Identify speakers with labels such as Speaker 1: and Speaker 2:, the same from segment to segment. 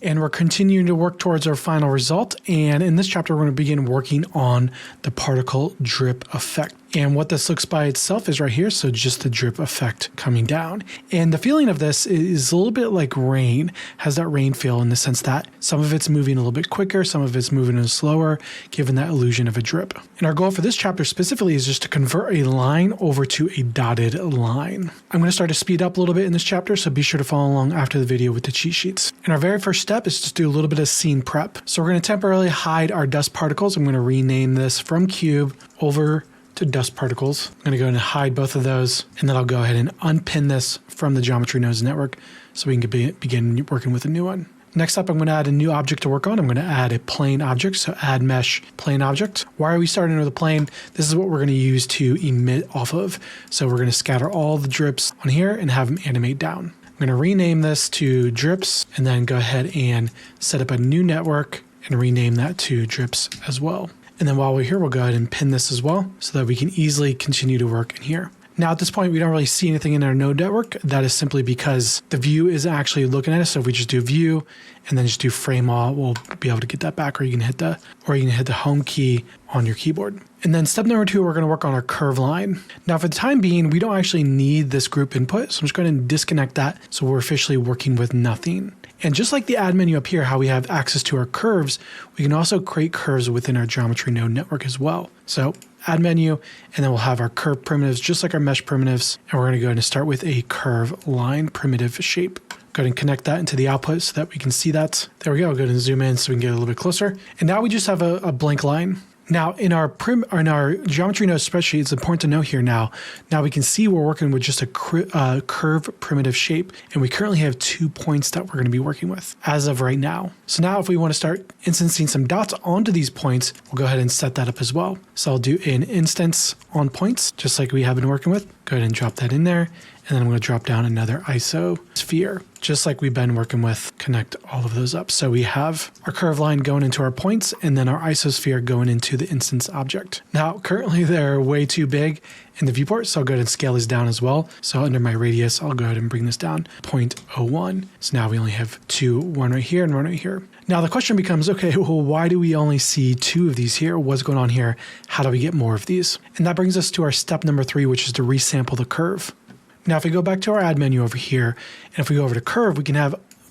Speaker 1: And we're continuing to work towards our final result. And in this chapter, we're going to begin working on the particle drip effect. And what this looks by itself is right here. So just the drip effect coming down. And the feeling of this is a little bit like rain, has that rain feel in the sense that some of it's moving a little bit quicker, some of it's moving a little slower, giving that illusion of a drip. And our goal for this chapter specifically is just to convert a line over to a dotted line. I'm going to start to speed up a little bit in this chapter, so be sure to follow along after the video with the cheat sheets. And our very first step is to do a little bit of scene prep. So we're going to temporarily hide our dust particles. I'm going to rename this from cube over to dust particles. I'm going to go and hide both of those, and then I'll go ahead and unpin this from the Geometry Nodes network so we can begin working with a new one. Next up, I'm going to add a new object to work on. I'm going to add a plane object, so add mesh plane object. Why are we starting with a plane? This is what we're going to use to emit off of. So we're going to scatter all the drips on here and have them animate down. I'm going to rename this to drips and then go ahead and set up a new network and rename that to drips as well. And then while we're here, we'll go ahead and pin this as well so that we can easily continue to work in here. Now at this point, we don't really see anything in our node network. That is simply because the view is actually looking at us. So if we just do view and then just do frame all, we'll be able to get that back, or you can hit the home key on your keyboard. And then step number 2, we're going to work on our curve line. Now for the time being, we don't actually need this group input. So I'm just going to disconnect that. So we're officially working with nothing. And just like the add menu up here, how we have access to our curves, we can also create curves within our geometry node network as well. So add menu, and then we'll have our curve primitives just like our mesh primitives. And we're going to go ahead and start with a curve line primitive shape. Go ahead and connect that into the output so that we can see that. There we go. Go ahead and zoom in so we can get a little bit closer. And now we just have a blank line. Now in our geometry node spreadsheet, it's important to know here now we can see we're working with just a curve primitive shape, and we currently have 2 points that we're going to be working with as of right now. So now if we want to start instancing some dots onto these points, we'll go ahead and set that up as well. So I'll do an instance on points, just like we have been working with. Go ahead and drop that in there. And then I'm going to drop down another ISO sphere, just like we've been working with. Connect all of those up. So we have our curve line going into our points, and then our ISO sphere going into the instance object. Now, currently they're way too big in the viewport, so I'll go ahead and scale these down as well. So under my radius, I'll go ahead and bring this down 0.01. So now we only have one right here and one right here. Now the question becomes, okay, well, why do we only see 2 of these here? What's going on here? How do we get more of these? And that brings us to our step number 3, which is to resample the curve. Now, if we go back to our add menu over here, and if we go over to curve,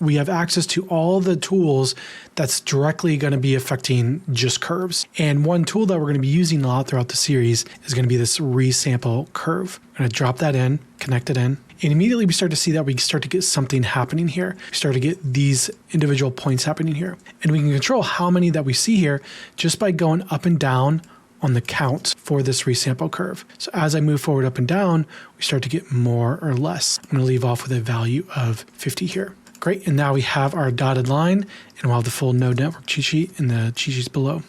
Speaker 1: we have access to all the tools that's directly going to be affecting just curves. And one tool that we're going to be using a lot throughout the series is going to be this resample curve. I'm going to drop that in, connect it in, and immediately we start to see that we start to get something happening here. We start to get these individual points happening here. And we can control how many that we see here just by going up and down on the count for this resample curve. So as I move forward up and down, we start to get more or less. I'm going to leave off with a value of 50 here. Great, and now we have our dotted line, and we'll have the full node network cheat sheet in the cheat sheets below.